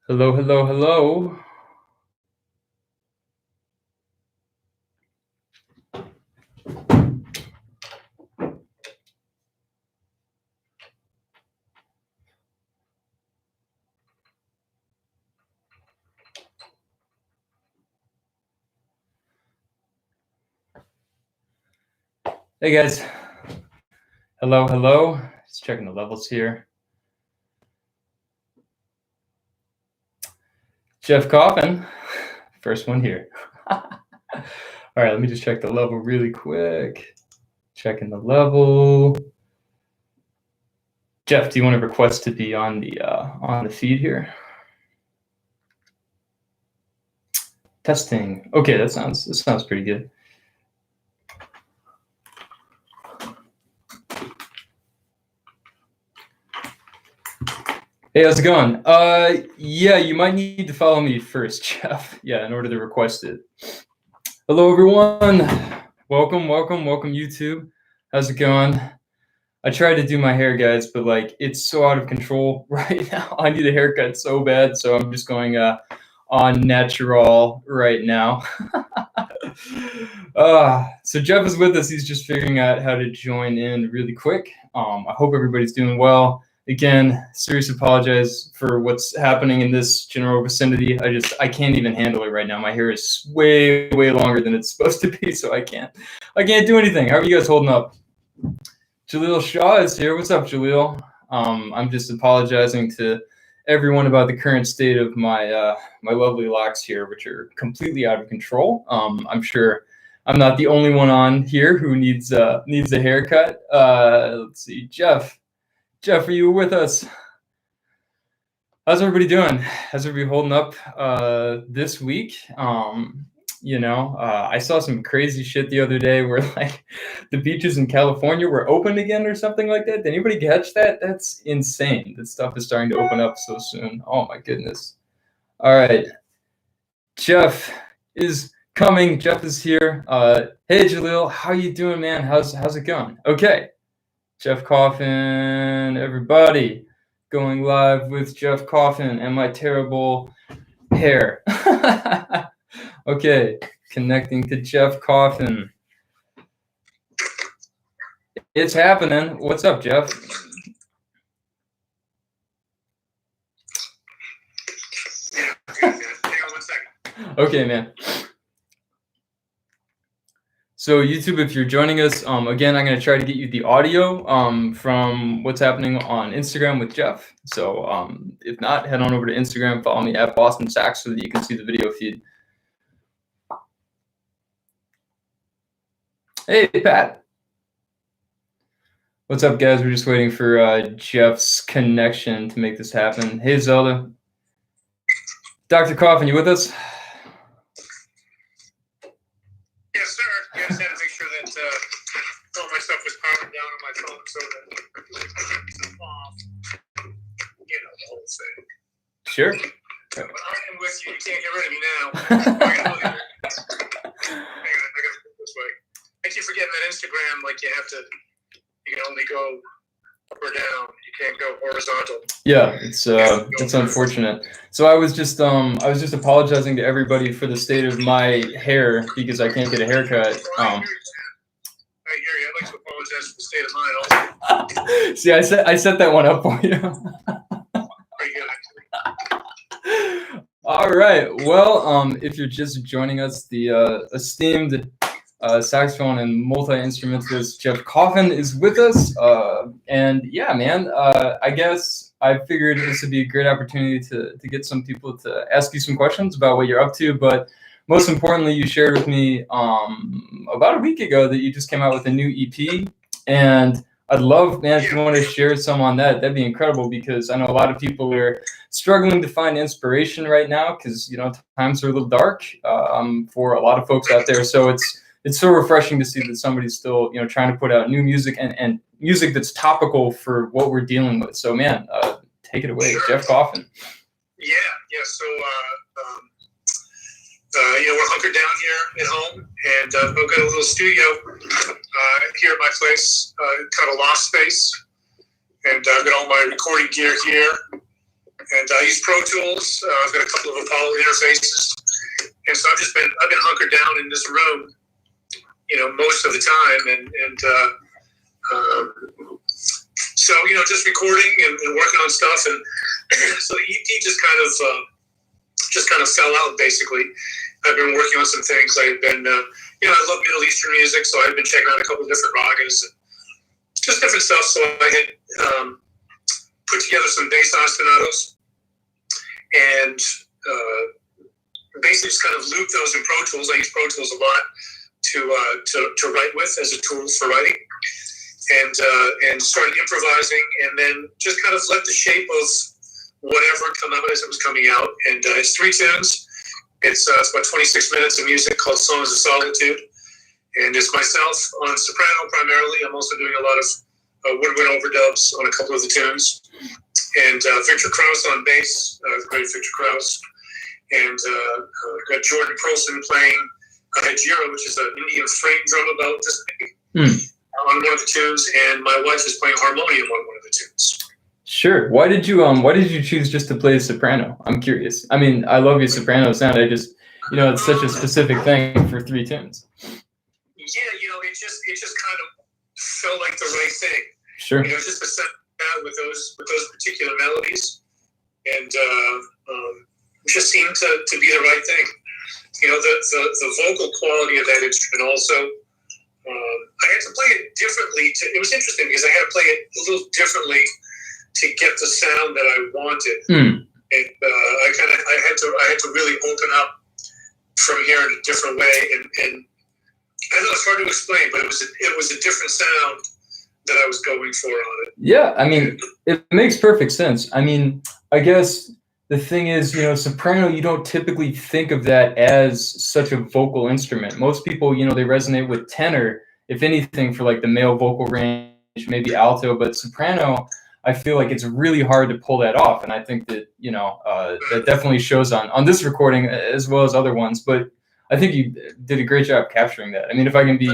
Hello, hello, hello. Hey guys. Hello, hello. Just checking the levels here. Jeff Coffin, first one here. All right, let me just check the level really quick. Checking the level. Jeff, do you want to request to be on the feed here? Testing. Okay, that sounds pretty good. Hey, how's it going? Yeah, you might need to follow me first, Jeff. Yeah, in order to request it. Hello, everyone. Welcome, YouTube. How's it going? I tried to do my hair, guys, but like it's so out of control right now. I need a haircut so bad, so I'm just going on natural right now. So Jeff is with us. He's just figuring out how to join in really quick. I hope everybody's doing well. Again, seriously apologize for what's happening in this general vicinity. I can't even handle it right now. My hair is way longer than it's supposed to be, so I can't do anything. How are you guys holding up? Jaleel Shaw is here. What's up, Jaleel? I'm just apologizing to everyone about the current state of my my lovely locks here, which are completely out of control. I'm sure I'm not the only one on here who needs a haircut. Let's see, Jeff, are you with us? How's everybody doing? How's everybody holding up this week? I saw some crazy shit the other day where like the beaches in California were open again or something like that. Did anybody catch that? That's insane. That stuff is starting to open up so soon. Oh my goodness. All right. Jeff is coming. Jeff is here. Hey Jaleel, how you doing, man? How's it going? Okay. Jeff Coffin, everybody. Going live with Jeff Coffin and my terrible hair. Okay, connecting to Jeff Coffin. It's happening. What's up, Jeff? Hang on 1 second. Okay, man. So YouTube, if you're joining us, again, I'm going to try to get you the audio from what's happening on Instagram with Jeff. So if not, head on over to Instagram, follow me at Boston Sax so that you can see the video feed. Hey, Pat. What's up, guys? We're just waiting for Jeff's connection to make this happen. Hey, Zelda. Dr. Coffin, you with us? Yes, sir. I just had to make sure that all my stuff was powered down on my phone so that the whole thing. Sure. But I'm with you. You can't get rid of me now. I gotta go this way. I keep forgetting that Instagram, like you can only go up or down. You can't go horizontal. Yeah, it's unfortunate. So I was just apologizing to everybody for the state of my hair because I can't get a haircut. I hear you. I'd like to apologize for the state of mine also. See, I set that one up for you. Pretty good, actually. All right. Well, if you're just joining us, the esteemed saxophone and multi-instrumentalist Jeff Coffin is with us. And yeah, man, I guess I figured this would be a great opportunity to get some people to ask you some questions about what you're up to. But most importantly, you shared with me about a week ago that you just came out with a new EP. And I'd love, man, if you want to share some on that, that'd be incredible, because I know a lot of people are struggling to find inspiration right now because, times are a little dark for a lot of folks out there. So it's so refreshing to see that somebody's still, trying to put out new music and music that's topical for what we're dealing with. So, man, take it away, Sure. Jeff Coffin. Yeah. So, we're hunkered down here at home, and I've got a little studio here at my place, kind of loft space, and I've got all my recording gear here, And I use Pro Tools. I've got a couple of Apollo interfaces, and so I've been hunkered down in this room, most of the time, and so just recording and working on stuff, and so the EP just kind of fell out basically. I've been working on some things. I've been, I love Middle Eastern music, so I've been checking out a couple of different ragas and just different stuff. So I had put together some bass ostinatos and basically just kind of looped those in Pro Tools. I use Pro Tools a lot to write with as a tool for writing, and started improvising, and then just kind of let the shape of whatever come out as it was coming out. And it's 3 tunes. It's about 26 minutes of music called Songs of Solitude, and it's myself on soprano primarily. I'm also doing a lot of woodwind overdubs on a couple of the tunes, and Victor Krause on bass, the great Victor Krause, and got Jordan Perlson playing Hajira, which is an Indian frame drum about this big, on one of the tunes, and my wife is playing harmonium on one of the tunes. Sure. Why did you choose just to play the soprano? I'm curious. I mean, I love your soprano sound. I just, it's such a specific thing for 3 tunes. Yeah, it just kind of felt like the right thing. Sure. Just to set out with those particular melodies, and it just seemed to be the right thing. The vocal quality of that instrument also. I had to play it differently. It was interesting because I had to play it a little differently to get the sound that I wanted, and I had to really open up from here in a different way. And I know it's hard to explain, but it was a different sound that I was going for on it. Yeah, I mean, it makes perfect sense. I mean, I guess the thing is, soprano, you don't typically think of that as such a vocal instrument. Most people, they resonate with tenor, if anything, for like the male vocal range, maybe alto, but soprano, I feel like it's really hard to pull that off. And I think that, that definitely shows on this recording as well as other ones. But I think you did a great job capturing that. I mean, if I can be,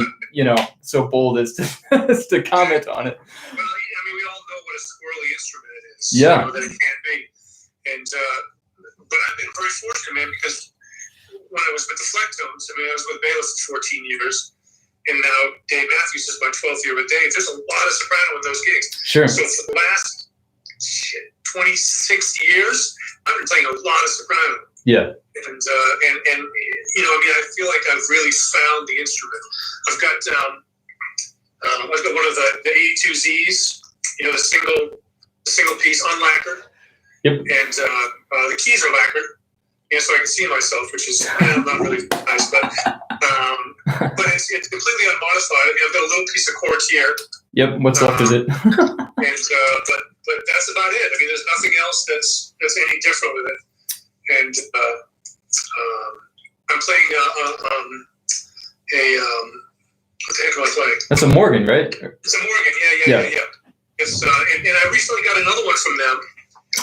so bold as to, as to comment on it. Well, we all know what a squirrely instrument it is. Yeah. That it can be. And, but I've been very fortunate, man, because when I was with the Flectones, I was with Bayless for 14 years. And now Dave Matthews is my 12th year with Dave. There's a lot of soprano in those gigs. Sure. So for the last 26 years, I've been playing a lot of soprano. Yeah. And I feel like I've really found the instrument. I've got one of the 82Zs, the single piece unlacquered. Yep. And the keys are lacquered. So I can see myself, which is not really nice, but it's completely unmodified. I've got a little piece of quartz here. Yep, what's left of it. And but that's about it. There's nothing else that's any different with it. And I'm playing what the heck am I playing? That's a Morgan, right? It's a Morgan. Yeah. It's and I recently got another one from them.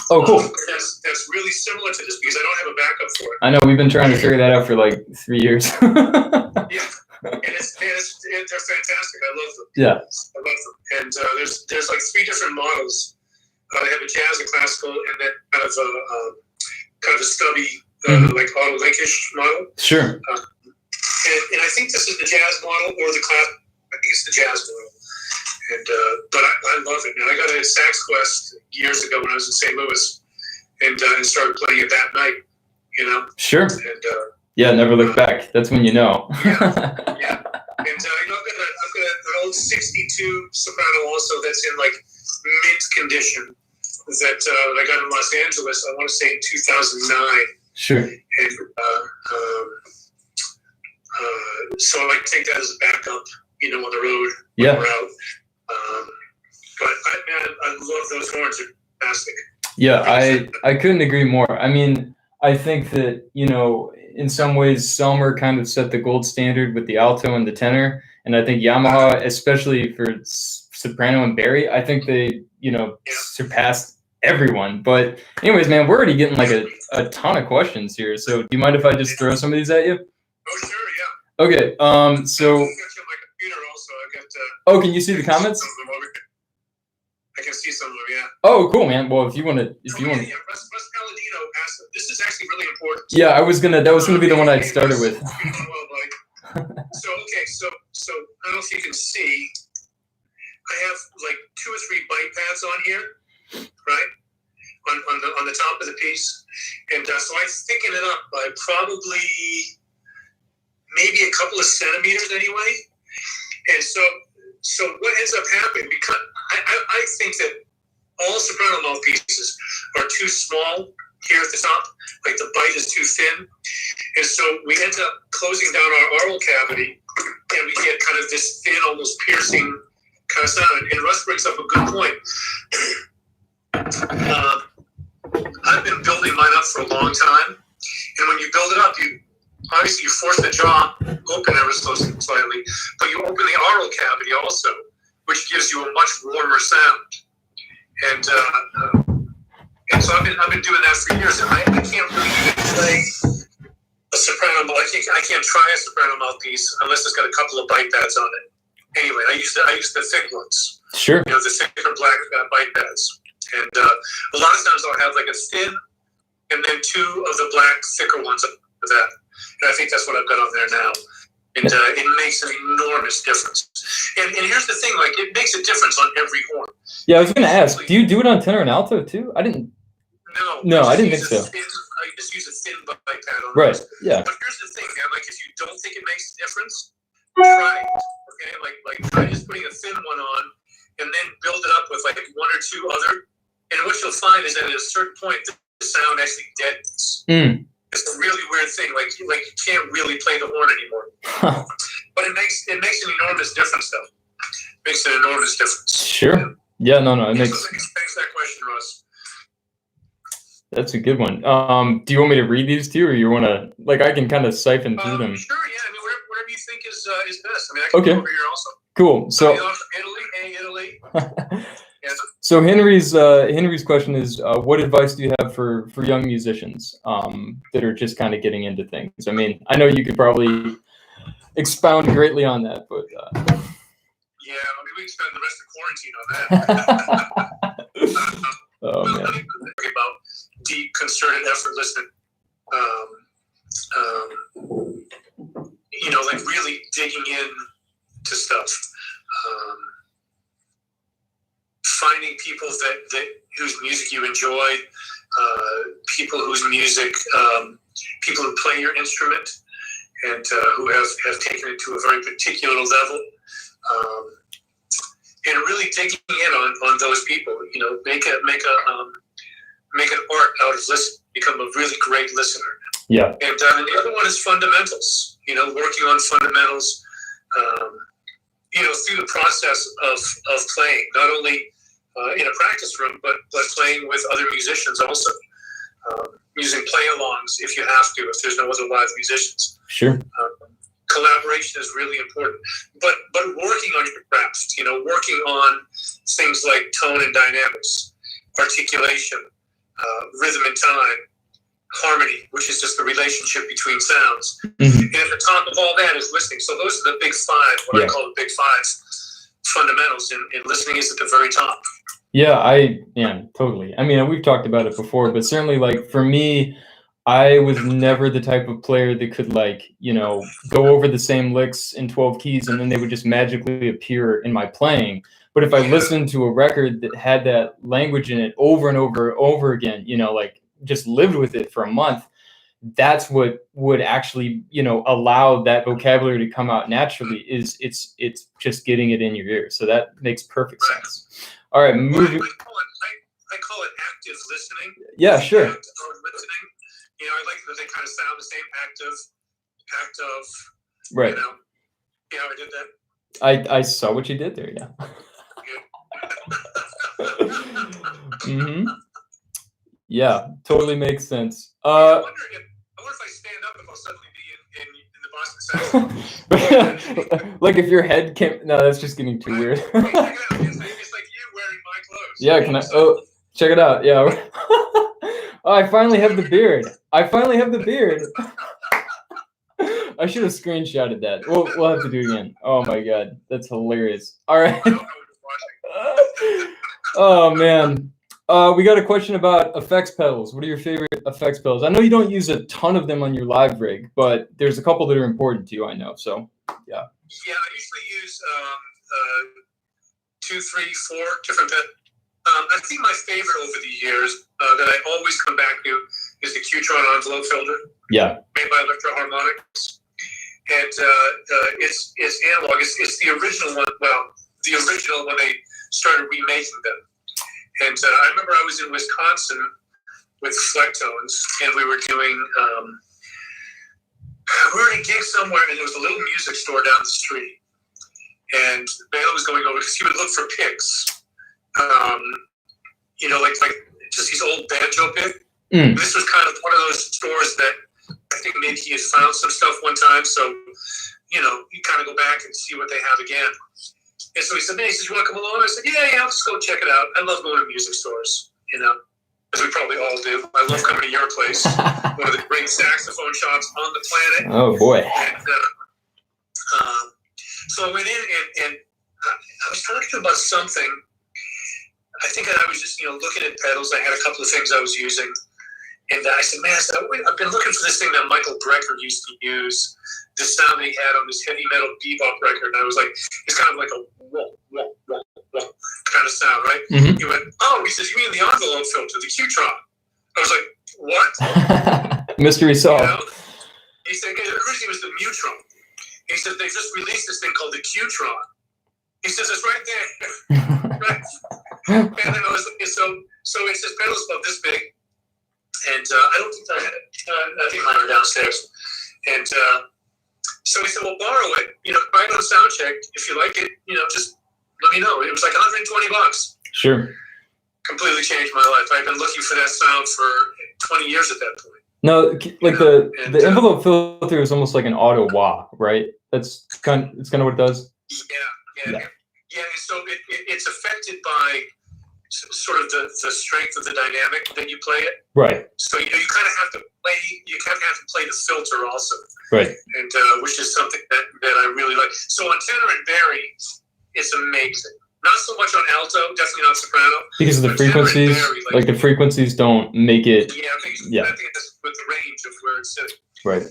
Oh, cool. That's really similar to this because I don't have a backup for it. I know, we've been trying to figure that out for like 3 years. Yeah, and they're fantastic. I love them. Yeah. I love them. And there's like 3 different models. They have a jazz, a classical, and then kind of a stubby, like auto linkish model. Sure. And I think this is the jazz model or the class. I think it's the jazz model. And but I love it, man. I got a Sax Quest years ago when I was in St. Louis, and started playing it that night. Sure. And never look back. That's when you know. Yeah. And I've got an old '62 soprano also that's in like mint condition that I got in Los Angeles. I want to say in 2009. Sure. And so I take that as a backup, on the road when we're out. But I love those horns. They're fantastic. Yeah, I couldn't agree more. I mean, I think that, in some ways, Selmer kind of set the gold standard with the alto and the tenor. And I think Yamaha, especially for soprano and Barry, I think they, surpassed everyone. But anyways, man, we're already getting like a ton of questions here. So do you mind if I just throw some of these at you? Oh, sure, yeah. Okay, so... Also, I've got, oh, can you see the comments? I can see some of them, yeah. Oh, cool, man. Well, if you want to, Yeah, Russ Palladino asked. This is actually really important. Yeah, that was gonna be the one I'd started with. Well, buddy. So I don't know if you can see. I have like 2 or 3 bite pads on here, right? On the top of the piece, and so I thicken it up by probably maybe a couple of centimeters anyway. And so what ends up happening, because I think that all soprano mouthpieces are too small here at the top, like the bite is too thin, and so we end up closing down our oral cavity, and we get kind of this thin, almost piercing kind of sound. And Russ brings up a good point. I've been building mine up for a long time, and when you build it up, you force the jaw open ever so slightly, but you open the oral cavity also, which gives you a much warmer sound. And so I've been doing that for years, and I can't really even play a soprano. I can't try a soprano mouthpiece unless it's got a couple of bite pads on it. Anyway, I use the thick ones. Sure. The thicker black bite pads. And a lot of times I'll have like a thin and then 2 of the black thicker ones of that. And I think that's what I've got on there now. And it makes an enormous difference. And here's the thing, like, it makes a difference on every horn. Yeah, I was going to ask, do you do it on tenor and alto too? I didn't. No, I didn't think so. I just use a thin bite pad on Right, those. yeah. But here's the thing, man, like, if you don't think it makes a difference, try it. Okay, like try just putting a thin one on and then build it up with like 1 or 2 other. And what you'll find is that at a certain point, the sound actually deadens. It's a really weird thing. Like you can't really play the horn anymore. But it makes an enormous difference, though. It makes an enormous difference. Sure. Yeah. No. It makes. So thanks for that question, Russ. That's a good one. Do you want me to read these to you, or you want to? Like, I can kind of siphon through them. Sure. Yeah. I mean, whatever you think is best. I mean, I can go over here also. Cool. So. Italy. Yeah. So Henry's question is, what advice do you have for young musicians that are just kind of getting into things? I mean, I know you could probably expound greatly on that, but yeah, I mean, we can spend the rest of quarantine on that. Oh man, about deep, concerted, effortless, like really digging in to stuff. Finding people that whose music you enjoy, people whose music, people who play your instrument, and who have taken it to a very particular level, and really digging in on those people. Make an art out of listening. Become a really great listener. Yeah. And the other one is fundamentals. Working on fundamentals. Through the process of playing, not only in a practice room, but playing with other musicians also. Using play-alongs if you have to, if there's no other live musicians. Sure. Collaboration is really important. But working on your craft, working on things like tone and dynamics, articulation, rhythm and time, harmony, which is just the relationship between sounds. Mm-hmm. And at the top of all that is listening. So those are the big 5, I call the big 5 fundamentals, and listening is at the very top. Yeah, totally. I mean, we've talked about it before, but certainly, like, for me, I was never the type of player that could, like, go over the same licks in 12 keys and then they would just magically appear in my playing. But if I listened to a record that had that language in it over and over again, like, just lived with it for a month, that's what would actually, allow that vocabulary to come out naturally. Is it's just getting it in your ear. So that makes perfect sense. All right, moving. I call it active listening. Yeah, sure. Active listening. I like that they kind of sound the same. Active. Right. I did that. I saw what you did there. Yeah. Mm-hmm. Yeah, totally makes sense. I wonder if I stand up, if I'll suddenly be in the Boston Saxophone. Like if your head can't. No, that's just getting too weird. It's like you wearing my clothes. Yeah, can I? Oh, check it out. Yeah. Oh, I finally have the beard. I should have screenshotted that. We'll have to do it again. Oh my god, that's hilarious. All right. Oh man. We got a question about effects pedals. What are your favorite effects pedals? I know you don't use a ton of them on your live rig, but there's a couple that are important to you, I know. So, yeah. Yeah, I usually use 2, 3, 4 different pedals. I think my favorite over the years that I always come back to is the Qtron envelope filter. Yeah. Made by Electro Harmonics. And it's analog. It's the original one. Well, the original when they started remaking them. And I remember I was in Wisconsin with Flectones, and we were doing. We were in a gig somewhere, and there was a little music store down the street. And Bale was going over because he would look for picks. Like just these old banjo picks. This was kind of one of those stores that I think maybe he had found some stuff one time. So, you kind of go back and see what they have again. And so he said, "Hey," he says, "You want to come along?" I said, "Yeah, I'll just go check it out. I love going to music stores, as we probably all do. I love coming to your place, one of the great saxophone shops on the planet." Oh, boy. And, so I went in and I was talking to him about something. I think I was just, looking at pedals. I had a couple of things I was using. And I said, "Man, I've been looking for this thing that Michael Brecker used to use, the sound that he had on this heavy metal bebop record." And I was like, it's kind of like a whoa, whoa, whoa, whoa kind of sound, right? Mm-hmm. He went, "Oh," he says, "You mean the envelope filter, the Qtron?" I was like, "What?" Mystery solved. He said, "Originally it was the Mutron." He said, "They just released this thing called the Qtron." He says, "It's right there." Right. And then I was looking, so it says pedals about this big. And I don't think I had it. I think mine are downstairs. And so he said, "Well, borrow it. Try it on sound check. If you like it, just let me know." It was like $120. Sure. Completely changed my life. I've been looking for that sound for 20 years at that point. No, like the envelope filter is almost like an auto wah, right? It's kind of what it does. Yeah. So it's affected by sort of the strength of the dynamic that you play it. Right. So you kind of have to play. You kind of have to play the filter also. Right. And which is something that I really like. So on tenor and barry, it's amazing. Not so much on alto, definitely not soprano. Because of the frequencies, barry, the frequencies don't make it. Yeah, I think it's with the range of where it's sitting. Right.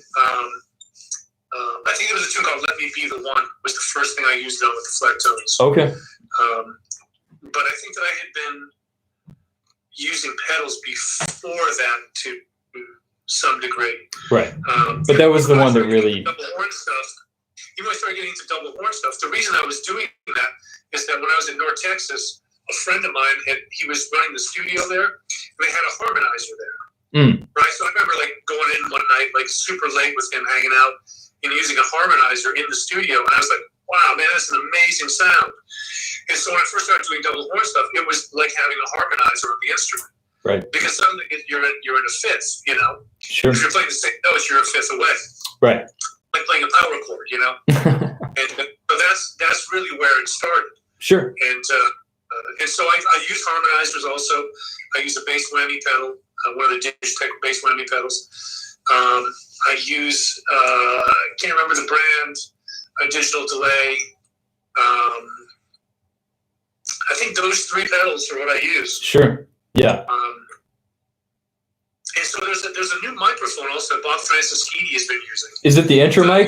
I think there was a tune called "Let Me Be the One" was the first thing I used on with the Flectones. Okay. But I think that I had been using pedals before that to some degree. Right. But that was the one that really. Double horn stuff. Even when I started getting into double horn stuff, the reason I was doing that is that when I was in North Texas, a friend of mine he was running the studio there, and they had a harmonizer there. Right. So I remember going in one night, super late with him, hanging out and using a harmonizer in the studio, and I was like, "Wow, man, that's an amazing sound." And so when I first started doing double horn stuff, it was like having a harmonizer on the instrument. Right. Because suddenly you're in a fifth, Sure. If you're playing the same notes, you're a fifth away. Right. Like playing a power chord, And so that's really where it started. Sure. And so I use harmonizers also. I use a bass whammy pedal, one of the Digitech bass whammy pedals. I use, I can't remember the brand, a digital delay. I think those 3 pedals are what I use. Sure. Yeah. And so there's a new microphone also Bob Franceschini has been using. Is it the intro mic?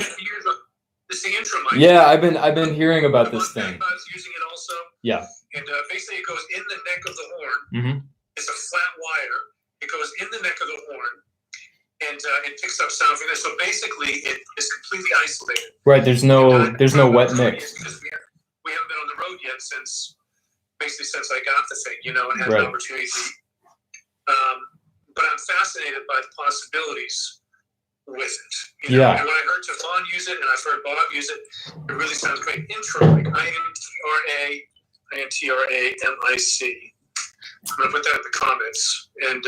It's the intro mic. Yeah, I've been hearing about this thing. I was using it also. Yeah. And basically it goes in the neck of the horn. Mm-hmm. It's a flat wire. It goes in the neck of the horn. And it picks up sound from there. So basically, it is completely isolated. Right. There's no wet mix. Because we haven't been on the road yet since I got the thing, and had an opportunity. But I'm fascinated by the possibilities with it. And when I heard Teflon use it, and I've heard Bob use it, it really sounds great. Intro, like INTRAMIC. I'm gonna put that in the comments. And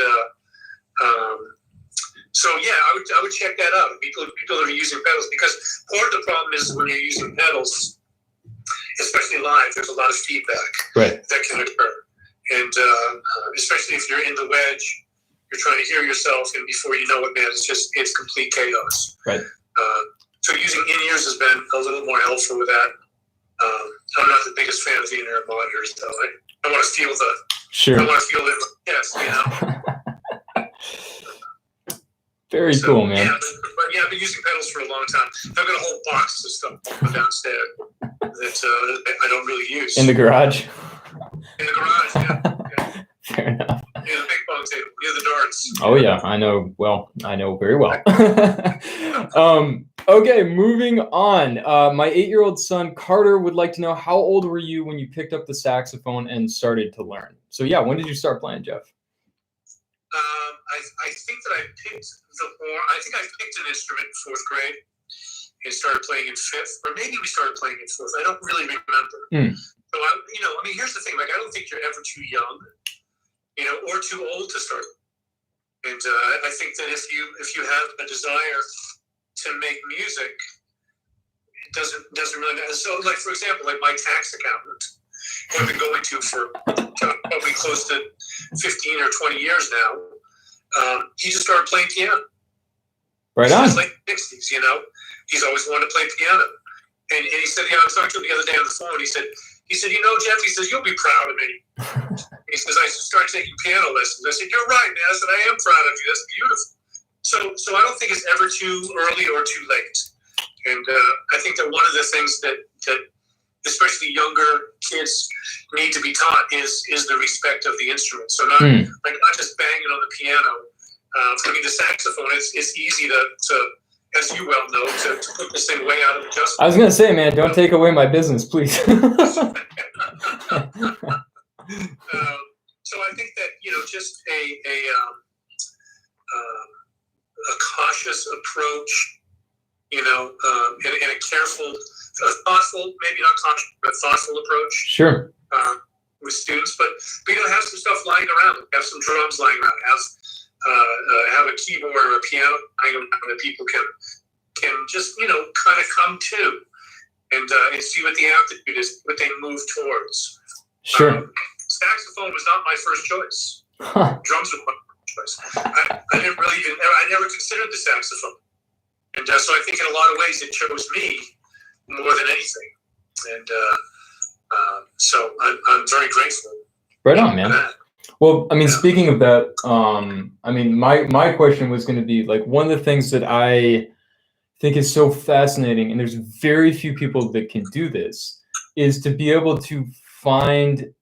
so I would check that out. People that are using pedals, because part of the problem is when you're using pedals, especially live, there's a lot of feedback that can occur, and especially if you're in the wedge, you're trying to hear yourself, and before you know it, man, it's complete chaos. Right. So using in-ears has been a little more helpful with that. I'm not the biggest fan of the in-ear monitors, though. I want to feel Sure. I want to feel it. Yes, you know. Very cool, man. Yeah, I've been using pedals for a long time. I've got a whole box of stuff downstairs that I don't really use. In the garage? In the garage, yeah. Fair enough. Near the ping pong table, near the darts. Oh yeah, I know very well. Okay, moving on. My 8-year-old son Carter would like to know, how old were you when you picked up the saxophone and started to learn? So yeah, when did you start playing, Jeff? I think that I picked the horn. I think I picked an instrument in 4th grade and started playing in 5th, or maybe we started playing in 4th. I don't really remember. So here's the thing. Like, I don't think you're ever too young, or too old to start. And I think that if you have a desire to make music, it doesn't really matter. So, like, for example, like my tax accountant, who I've been going to for probably close to 15 or 20 years now, he just started playing piano. Right on. He's like 60s, He's always wanted to play piano. And he said, I was talking to him the other day on the phone. He said, Jeff, he says, you'll be proud of me. He says, I started taking piano lessons. I said, you're right, man. I said, I am proud of you. That's beautiful. So I don't think it's ever too early or too late. And I think that one of the things that especially younger kids need to be taught is the respect of the instrument. So not just banging on the piano. The saxophone, it's easy to, as you well know, to put this thing way out of adjustment. I was gonna say, man, don't take away my business, please. So I think that just a cautious approach, and a careful, thoughtful, maybe not cautious, but thoughtful approach. Sure. With students, but have some stuff lying around, have some drums lying around, have a keyboard or a piano lying around that people can just kind of come to and see what the aptitude is, what they move towards. Sure. Saxophone was not my first choice. Drums were my first choice. I didn't really I never considered the saxophone, and so I think in a lot of ways it chose me more than anything, and so I'm very grateful. Right on, man. Well, speaking of that, my question was going to be, like, one of the things that I think is so fascinating, and there's very few people that can do this, is to be able to find,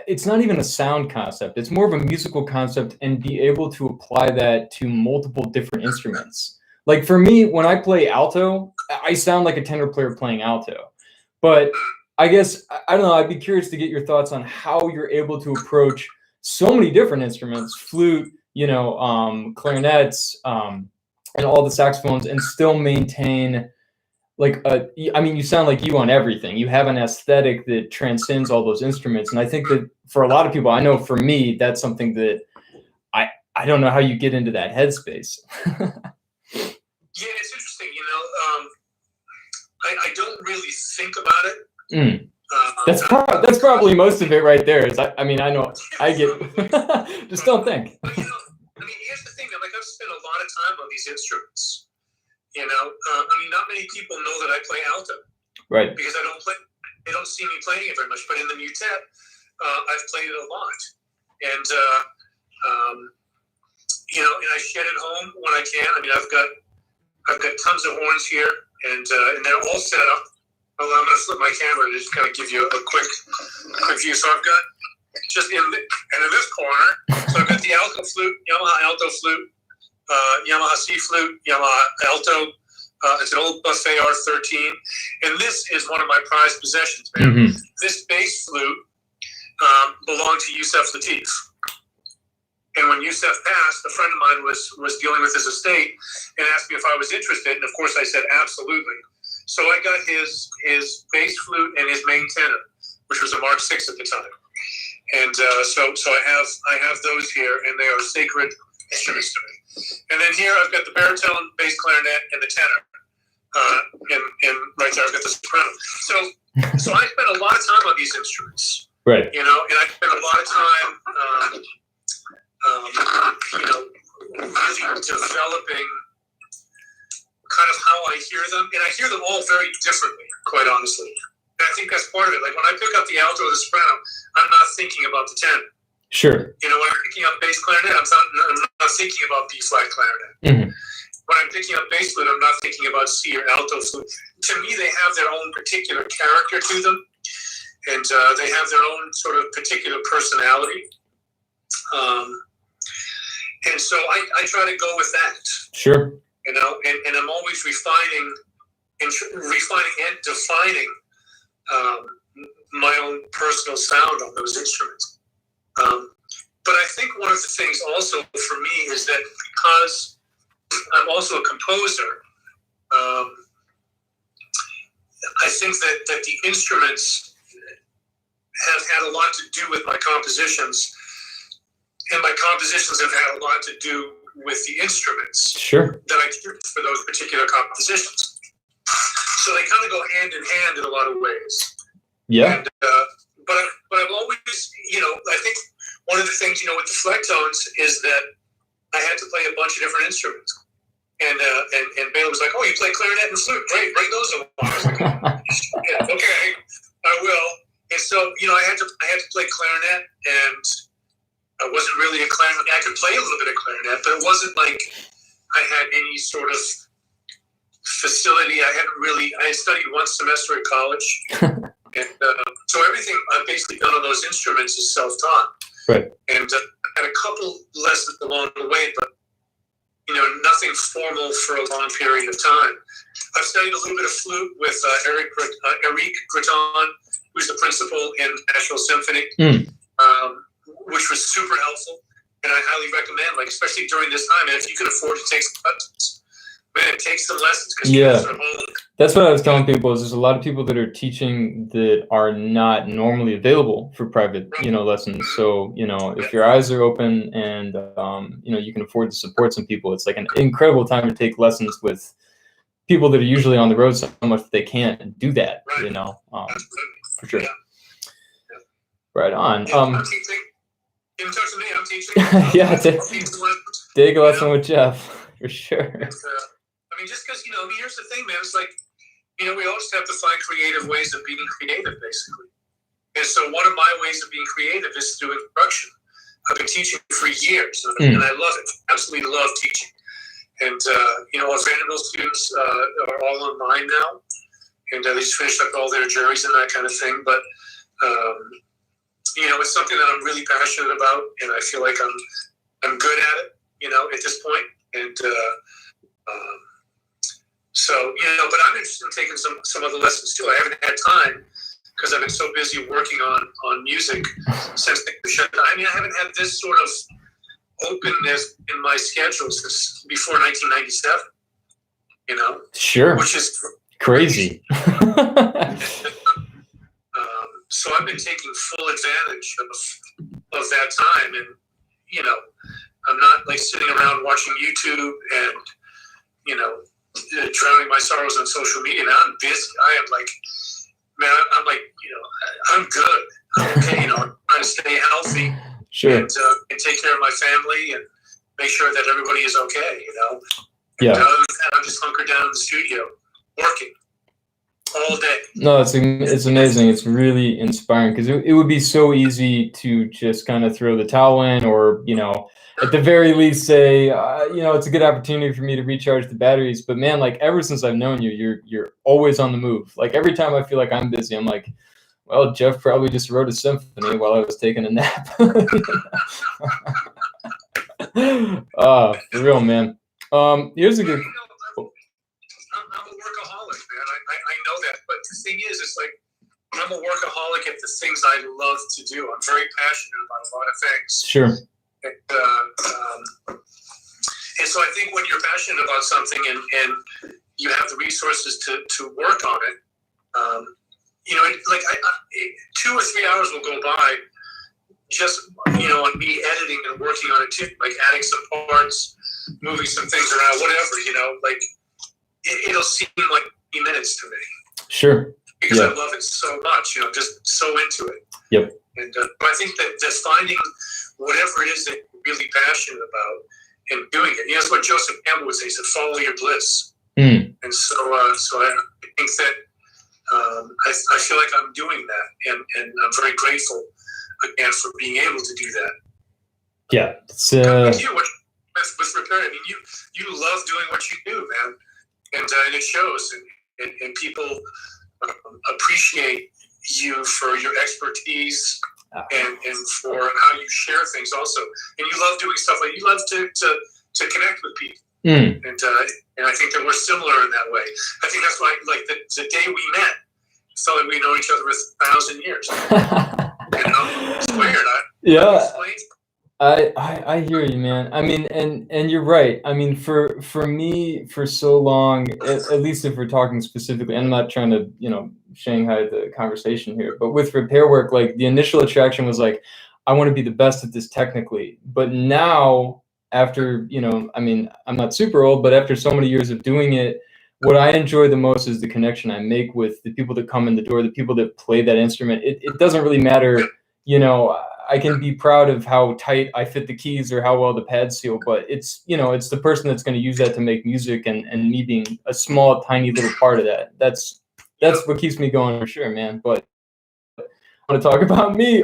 it's not even a sound concept, it's more of a musical concept, and be able to apply that to multiple different instruments. Like, for me, when I play alto, I sound like a tenor player playing alto. But I guess, I don't know, I'd be curious to get your thoughts on how you're able to approach so many different instruments, flute, clarinets, and all the saxophones, and still maintain, like, you sound like you on everything. You have an aesthetic that transcends all those instruments. And I think that for a lot of people, I know for me, that's something that I don't know how you get into that headspace. Yeah, it's interesting. I don't really think about it. That's probably most of it right there. I know I get just don't think. Here's the thing. Like, I've spent a lot of time on these instruments. Not many people know that I play alto, right? Because I don't play. They don't see me playing it very much. But in the mutet, I've played it a lot, and and I shed it home when I can. I've got tons of horns here, and they're all set up. Well, I'm going to flip my camera to just kind of give you a quick view. So I've got just in this corner. So I've got the alto flute, Yamaha alto flute, Yamaha C flute, Yamaha alto. It's an old Buffet R13, and this is one of my prized possessions, man. Mm-hmm. This bass flute belonged to Yusef Lateef. And when Yusef passed, a friend of mine was dealing with his estate and asked me if I was interested. And of course I said, absolutely. So I got his bass flute and his main tenor, which was a Mark VI at the time. And so I have those here, and they are sacred instruments to me. And then here I've got the baritone, bass clarinet, and the tenor. And right there I've got the soprano. So I spent a lot of time on these instruments. Right. And I spent a lot of time really developing kind of how I hear them, and I hear them all very differently, quite honestly. And I think that's part of it. Like, when I pick up the alto or the soprano, I'm not thinking about the tenor. Sure. You know, when I'm picking up bass clarinet, I'm not thinking about B flat clarinet. Mm-hmm. When I'm picking up bass flute, I'm not thinking about C or alto flute. To me, they have their own particular character to them, and they have their own sort of particular personality. And so I try to go with that. Sure. You know, and I'm always refining and defining my own personal sound on those instruments. But I think one of the things also for me is that because I'm also a composer, I think that the instruments have had a lot to do with my compositions, and my compositions have had a lot to do with the instruments that I choose for those particular compositions. So they kind of go hand in hand in a lot of ways. Yeah. And, but I've always, you know, I think one of the things, you know, with the flectones is that I had to play a bunch of different instruments. And Baylor was like, "Oh, you play clarinet and flute? Great, bring those along." I was like, "Yeah, okay, I will." And so, you know, I had to play clarinet, and I wasn't really a clarinet. I could play a little bit of clarinet, but it wasn't like I had any sort of facility. I had studied one semester at college, and so everything I've basically done on those instruments is self-taught. Right. And I had a couple lessons along the way, but you know, nothing formal for a long period of time. I've studied a little bit of flute with Eric Gratton, who's the principal in Nashville Symphony, which was super helpful, and I highly recommend, like, especially during this time, and if you can afford to take some lessons, man, take some lessons, because you guys are home. That's what I was telling people, is there's a lot of people that are teaching that are not normally available for private, you know, lessons. So, you know, if your eyes are open and, you know, you can afford to support some people, it's like an incredible time to take lessons with people that are usually on the road so much that they can't do that, you know, for sure. Right on. I'm teaching. You can talk to me, I'm teaching. Yeah, take a lesson with Jeff, for sure. And, I mean, just because, you know, I mean, here's the thing, man. It's like, you know, we all just have to find creative ways of being creative, basically. And so one of my ways of being creative is through instruction. I've been teaching for years, and I love it. Absolutely love teaching. And, you know, our Vanderbilt students are all online now, and they just finished up all their juries and that kind of thing. But, you know, it's something that I'm really passionate about, and I feel like I'm good at it, you know, at this point. And, so, you know, but I'm interested in taking some other lessons too. I haven't had time because I've been so busy working on music since the shutdown. I mean, I haven't had this sort of openness in my schedule since before 1997, you know? Sure. Which is crazy. So I've been taking full advantage of that time. And, you know, I'm not like sitting around watching YouTube and, you know, drowning my sorrows on social media. Now I'm busy. I am like, man, I'm like, you know, I'm good. I'm okay. You know, I'm trying to stay healthy. Sure. And take care of my family and make sure that everybody is okay, you know? Yeah. And other than that, I'm just hunkered down in the studio working all day. No, it's amazing. It's really inspiring, because it would be so easy to just kind of throw the towel in, or, you know, at the very least say, you know, it's a good opportunity for me to recharge the batteries. But man, like, ever since I've known you, you're always on the move. Like, every time I feel like I'm busy, I'm like, well, Jeff probably just wrote a symphony while I was taking a nap. For real, man. Here's a good. I'm a workaholic, man. I know that. But the thing is, it's like, I'm a workaholic at the things I love to do. I'm very passionate about a lot of things. Sure. And so I think when you're passionate about something and you have the resources to work on it, you know, like 2 or 3 hours will go by just, you know, on me editing and working on it too, like adding some parts, moving some things around, whatever, you know, like it'll seem like 3 minutes to me. Sure. Because I love it so much, you know, just so into it. Yep. And I think that finding whatever it is that you're really passionate about and doing it. You know, that's what Joseph Campbell would say. He said, follow your bliss. And so I think that I feel like I'm doing that. And I'm very grateful, again, for being able to do that. Yeah, it's with you, with repairing. I mean, you love doing what you do, man, and it shows, and people appreciate you for your expertise and for how you share things also. And you love doing stuff like you love to connect with people. And I think that we're similar in that way. I think that's why, like the day we met, it felt like we know each other for 1,000 years. You know, it's weird. Yeah. I hear you, man. I mean, and you're right. I mean, for me, for so long, at least if we're talking specifically, I'm not trying to, Shanghai the conversation here, but with repair work, like the initial attraction was like, I want to be the best at this technically. But now, after, I mean, I'm not super old, but after so many years of doing it, what I enjoy the most is the connection I make with the people that come in the door, the people that play that instrument. It doesn't really matter, I can be proud of how tight I fit the keys or how well the pads seal, but it's the person that's going to use that to make music, and me being a small, tiny little part of that. That's what keeps me going for sure, man. But I want to talk about me.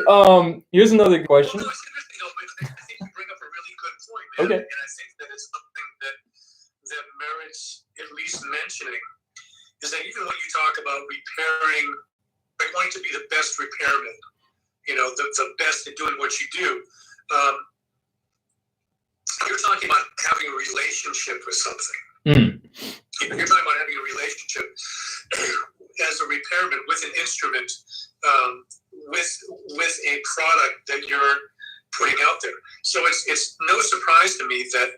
Here's another question. Well, no, it's interesting. I think you bring up a really good point, man. Okay. And I think that it's something that merits at least mentioning, is that even when you talk about repairing, like wanting to be the best repairman, the best at doing what you do. You're talking about having a relationship with something. You're talking about having a relationship as a repairman with an instrument, with a product that you're putting out there. So it's no surprise to me that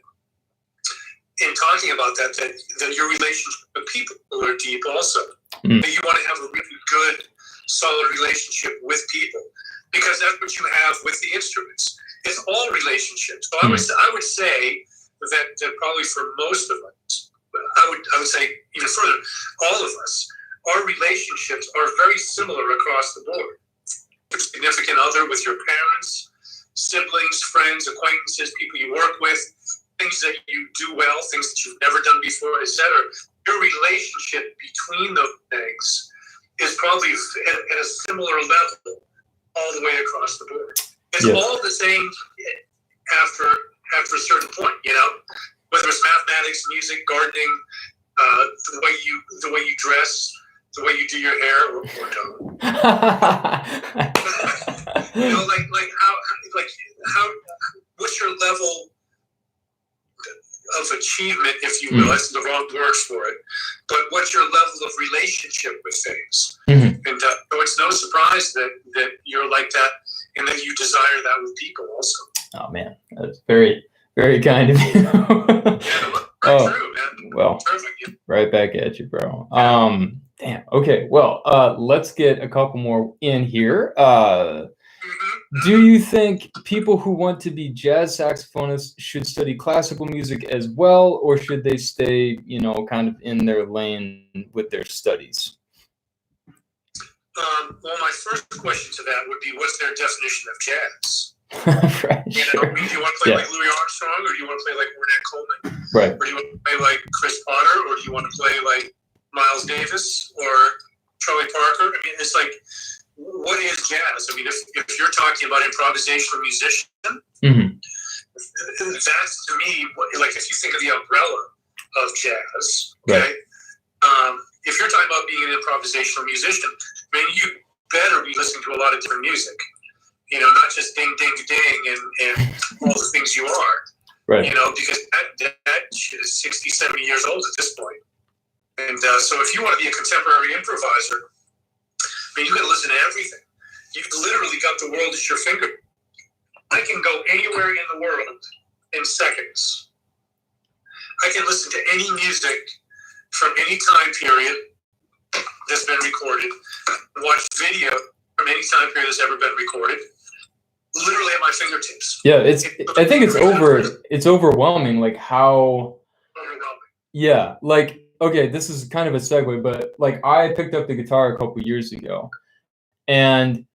in talking about that your relationship with people are deep also. That you want to have a really good, solid relationship with people. Because that's what you have with the instruments. It's all relationships. So I would say that probably for most of us, I would say even further, all of us, our relationships are very similar across the board. Your significant other, with your parents, siblings, friends, acquaintances, people you work with, things that you do well, things that you've never done before, etc. Your relationship between those things is probably at a similar level all the way across the board. It's all the same after a certain point, whether it's mathematics, music, gardening, the way you dress, the way you do your hair, or don't. How what's your level of achievement, if you will? That's the wrong word for it. But what's your level of relationship with things? And so it's no surprise that you're like that, and that you desire that with people also. Oh man, that's very, very kind of you. True, man. Well, perfect. Right back at you, bro. Damn. Okay. Well, let's get a couple more in here. Do you think people who want to be jazz saxophonists should study classical music as well, or should they stay, kind of in their lane with their studies? Well, my first question to that would be, what's their definition of jazz? Right. Do you want to play like Louis Armstrong, or do you want to play like Ornette Coleman? Right. Or do you want to play like Chris Potter, or do you want to play like Miles Davis or Charlie Parker? I mean, it's like, what is jazz? I mean, if you're talking about improvisational musician, that's to me, like if you think of the umbrella of jazz, okay? Right. If you're talking about being an improvisational musician, I mean, you better be listening to a lot of different music. Not just ding, ding, ding, and all the things you are. Right. Because that shit is 60, 70 years old at this point. And so if you want to be a contemporary improviser, I mean, you got to listen to everything. You've literally got the world at your finger. I can go anywhere in the world in seconds. I can listen to any music from any time period that's been recorded, watch video from any time period that's ever been recorded, literally at my fingertips. Yeah, I think it's overwhelming, like how overwhelming. Yeah, like, okay, this is kind of a segue, but like I picked up the guitar a couple years ago, and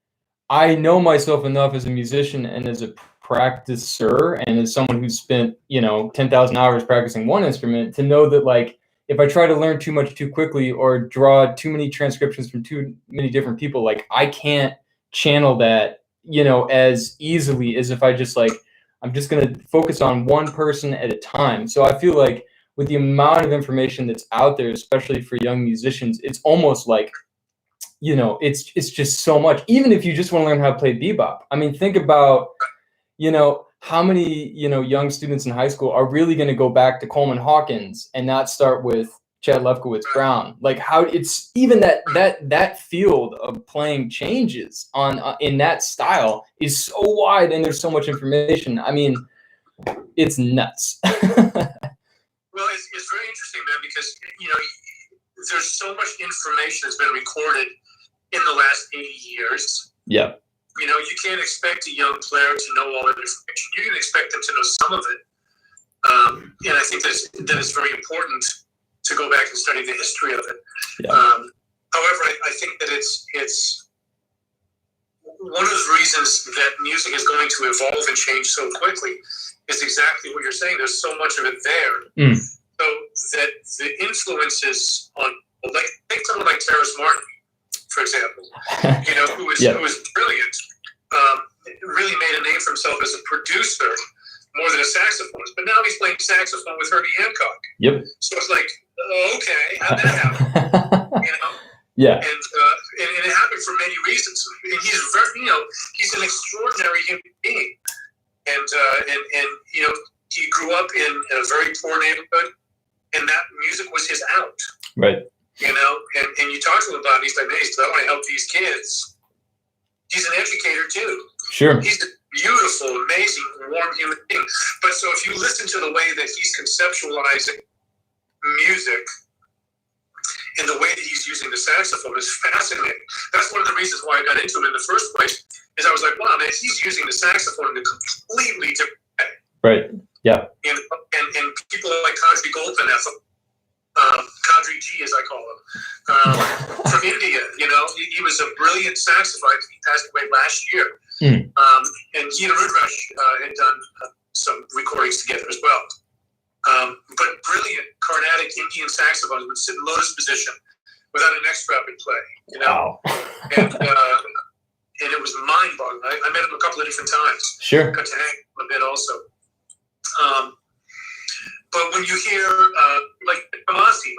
I know myself enough as a musician and as a practicer and as someone who's spent 10,000 hours practicing one instrument to know that, like, if I try to learn too much too quickly or draw too many transcriptions from too many different people, like I can't channel that, as easily as if I just like I'm just going to focus on one person at a time. So I feel like with the amount of information that's out there, especially for young musicians, it's almost like, it's just so much. Even if you just want to learn how to play bebop. I mean, think about, how many, young students in high school are really going to go back to Coleman Hawkins and not start with Chad Lefkowitz Brown? Like, how it's even that field of playing changes in that style is so wide, and there's so much information. I mean, it's nuts. Well, it's very interesting, man, because there's so much information that's been recorded in the last 80 years. Yeah. You can't expect a young player to know all that information. You can expect them to know some of it. And I think that it's very important to go back and study the history of it. Yeah. However, I think that it's one of the reasons that music is going to evolve and change so quickly is exactly what you're saying. There's so much of it there. So that the influences on, like, take someone like Terrace Martin, for example, who was brilliant, really made a name for himself as a producer more than a saxophonist. But now he's playing saxophone with Herbie Hancock. Yep. So it's like, okay, how'd that happen? Yeah. And it happened for many reasons. And he's very, he's an extraordinary human being. And he grew up in a very poor neighborhood, and that music was his out. Right. And you talk to him about it, he's like, hey, I want to help these kids. He's an educator too. Sure. He's a beautiful, amazing, warm human being. But so if you listen to the way that he's conceptualizing music and the way that he's using the saxophone is fascinating. That's one of the reasons why I got into him in the first place, is I was like, wow, man, he's using the saxophone in a completely different way. Right. Yeah. And people like Kadri Gopinath, Kadri G, as I call him, from India. He was a brilliant saxophonist. He passed away last year. And he and Rudrash had done some recordings together as well. But brilliant Carnatic Indian saxophonist would sit in lotus position without an neck strap in play. Wow. And it was mind-boggling. I met him a couple of different times. Sure. Got to hang a bit also. But when you hear like Kamasi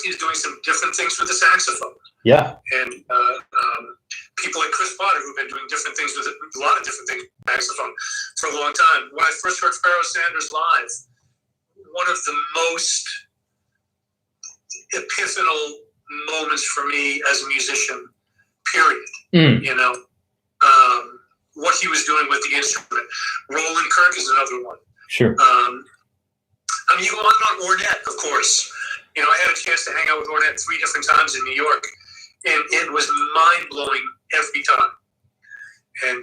is doing some different things with the saxophone. Yeah. And people like Chris Potter, who've been doing different things with a lot of different things with the saxophone for a long time. When I first heard Pharoah Sanders live, one of the most epiphanal moments for me as a musician, period. What he was doing with the instrument. Roland Kirk is another one. Sure. You go on Ornette, of course. I had a chance to hang out with Ornette 3 different times in New York, and it was mind-blowing every time. And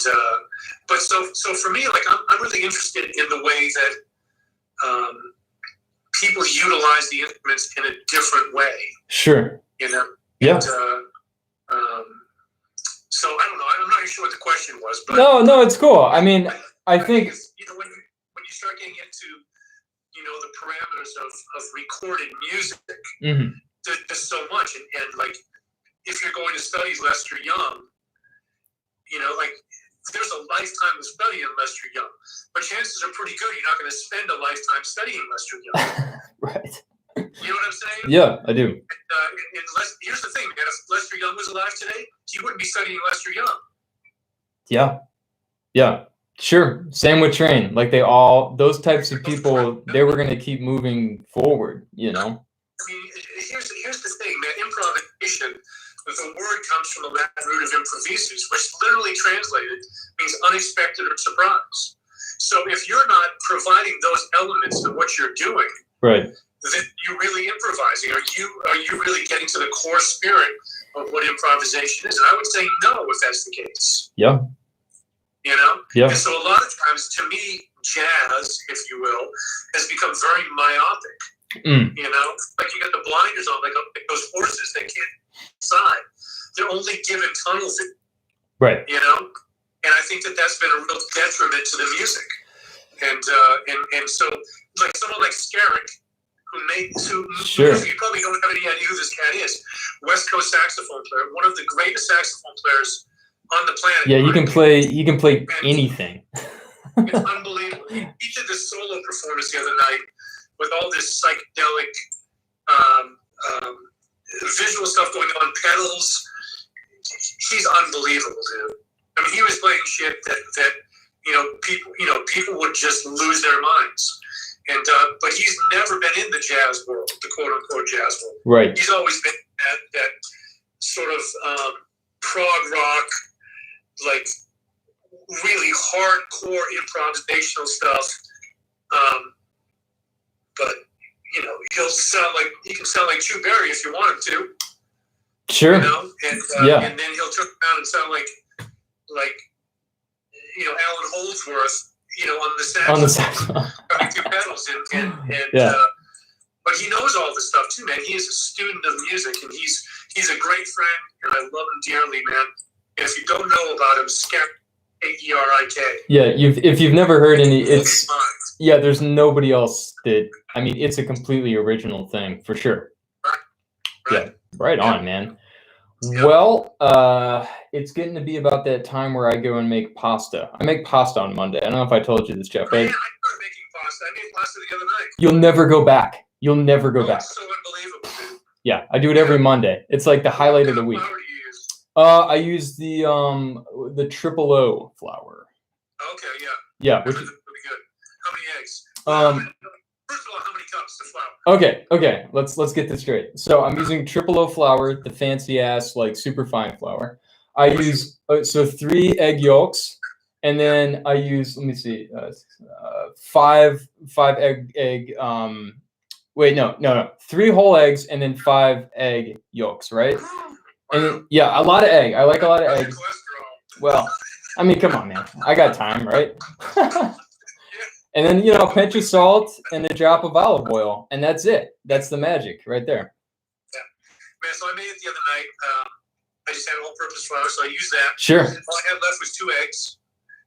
but so for me, like, I'm really interested in the way that people utilize the instruments in a different way. Sure. Yeah. And, so I don't know. I'm not even sure what the question was, but no, it's cool. I mean, I think when you start getting into the parameters of recorded music, there's so much, and like, if you're going to study Lester Young, like, there's a lifetime of study in Lester Young, but chances are pretty good you're not going to spend a lifetime studying Lester Young. Right. You know what I'm saying? Yeah, I do. Here's the thing, man. If Lester Young was alive today, he wouldn't be studying Lester Young. Yeah. Sure. Same with Train. Like, those types of people, they were going to keep moving forward, I mean, here's the thing, man. Improvisation, the word comes from the Latin root of improvisus, which literally translated means unexpected or surprise. So if you're not providing those elements of what you're doing, right, then you're really improvising. Are you really getting to the core spirit of what improvisation is? And I would say no, if that's the case. Yeah. Yeah. And so a lot of times, to me, jazz, if you will, has become very myopic. Like, you got the blinders on, like those horses that can't decide. They're only given tunnel vision. Right. And I think that's been a real detriment to the music. And so, like, someone like Skerritt, sure, you probably don't have any idea who this cat is. West Coast saxophone player, one of the greatest saxophone players on the planet. Yeah, he can play anything. It's unbelievable. He did this solo performance the other night with all this psychedelic visual stuff going on, pedals. He's unbelievable, dude. I mean, he was playing shit that people would just lose their minds. And but he's never been in the jazz world, the quote unquote jazz world. Right. He's always been that sort of prog rock, like really hardcore improvisational stuff. But he can sound like Chu Berry if you want him to. Sure. And then he'll turn around and sound like Alan Holdsworth, on the saxophone. Two pedals but he knows all this stuff too, man. He is a student of music, and he's a great friend, and I love him dearly, man. And if you don't know about him, Skerik. Yeah, if you've never heard any, there's nobody else that. I mean, it's a completely original thing for sure. Right. Yeah, right on, man. Yeah. Well, it's getting to be about that time where I go and make pasta. I make pasta on Monday. I don't know if I told you this, Jeff. Man, I started making pasta. I made pasta the other night. You'll never go back. You'll never go back. It's so unbelievable, dude. Yeah, I do it every Monday. It's like the highlight of the week. What flour do you use? I use the triple O flour. Okay, yeah. Yeah, which is really good. How many eggs? First of all, how many cups of flour? Okay. Let's get this straight. So I'm using triple O flour, the fancy ass like super fine flour. I use 3 egg yolks, and then I use 5 egg. Wait, no. 3 whole eggs and then 5 egg yolks, right? And then, yeah, a lot of egg. I like a lot of eggs. Well, I mean, come on, man. I got time, right? And then, a pinch of salt and a drop of olive oil, and that's it. That's the magic right there. Yeah. Man, so I made it the other night. I just had all-purpose flour, so I used that. Sure. All I had left was 2 eggs.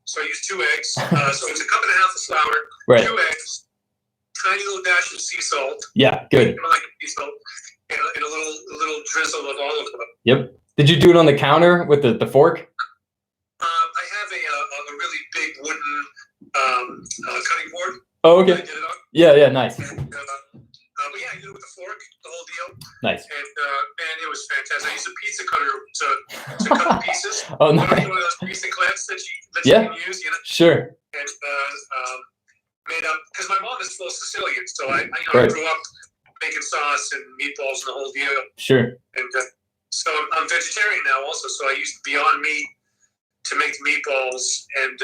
So I used 2 eggs. So it's a cup and a half of flour, right. 2 eggs, tiny little dash of sea salt. Yeah, good. Like sea salt, and a little drizzle of olive oil. Yep. Did you do it on the counter with the fork? I have a really big wooden cutting board. Oh, okay. I did it on. Yeah, nice. And, but yeah, I did it with a fork, the whole deal. Nice. And man, it was fantastic. I used a pizza cutter to cut the pieces. Oh, nice. One of those pizza clips that you can use, Sure. And made up, because my mom is full Sicilian, so I right. grew up making sauce and meatballs and the whole deal. Sure. And so I'm vegetarian now also, so I used Beyond Meat to make the meatballs, and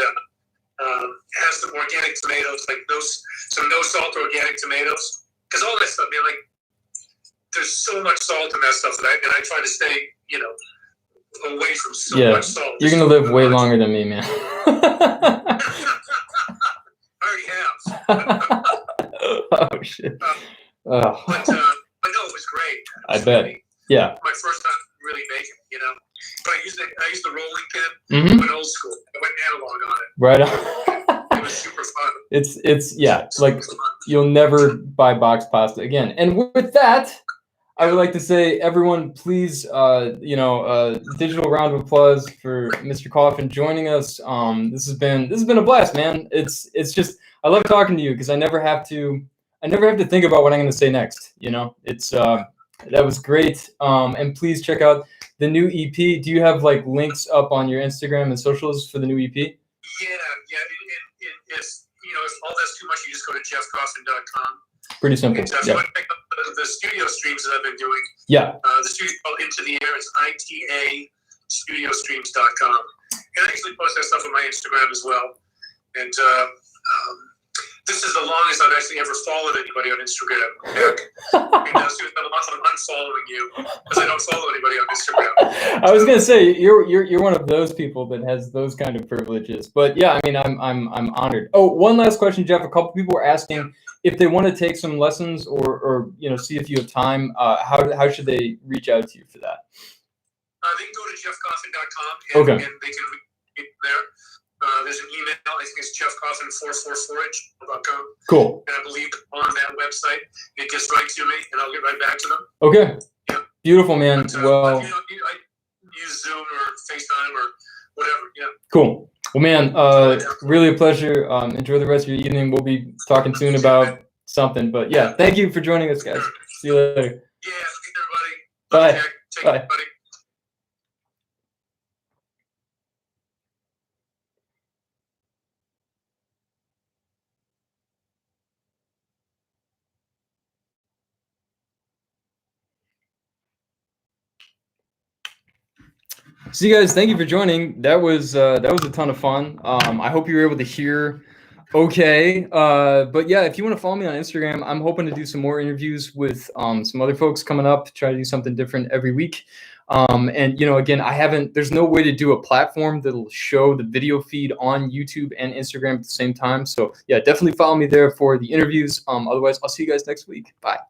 have some organic tomatoes, like some no salt organic tomatoes, because all that stuff, man, like there's so much salt in that stuff that I try to stay, away from so much salt. You're gonna live way longer than me, man. I already have. Oh shit. But no, it was great. I bet. Yeah. My first time really making it, But I used the rolling pin. I went old school. I went analog on it. Right on. It was super fun. It's like you'll never buy box pasta again. And with that, I would like to say, everyone, please, digital round of applause for Mr. Coffin joining us. This has been a blast, man. It's just, I love talking to you because I never have to think about what I'm going to say next. It's that was great. And please check out the new EP. Do you have like links up on your Instagram and socials for the new EP? Yeah. If all that's too much, you just go to jeffcoffin.com. Pretty simple. So I pick up the studio streams that I've been doing. Yeah. The studio called Into the Air. It's itastudiostreams.com. And I usually post that stuff on my Instagram as well. And this is the longest I've actually ever followed anybody on Instagram. I'm unfollowing you because I don't follow anybody on Instagram. I was gonna say you're one of those people that has those kind of privileges. But yeah, I mean, I'm honored. Oh, one last question, Jeff. A couple people were asking if they want to take some lessons or see if you have time. How should they reach out to you for that? They can go to jeffcoffin.com and they can read there. There's an email. I think it's jeffcoffin444@gmail.com. Cool. And I believe on that website, it gets right to me, and I'll get right back to them. Okay. Yeah. Beautiful, man. But, well, I use Zoom or FaceTime or whatever. Yeah. Cool. Well, man, really a pleasure. Enjoy the rest of your evening. We'll be talking soon about something. But yeah, thank you for joining us, guys. See you later. Yeah, thank you, everybody. Bye. Take Bye. care, buddy. So you guys, thank you for joining. That was a ton of fun. I hope you were able to hear okay. But yeah, if you want to follow me on Instagram, I'm hoping to do some more interviews with some other folks coming up, try to do something different every week. And you know, again, there's no way to do a platform that'll show the video feed on YouTube and Instagram at the same time. So yeah, definitely follow me there for the interviews. Otherwise, I'll see you guys next week. Bye.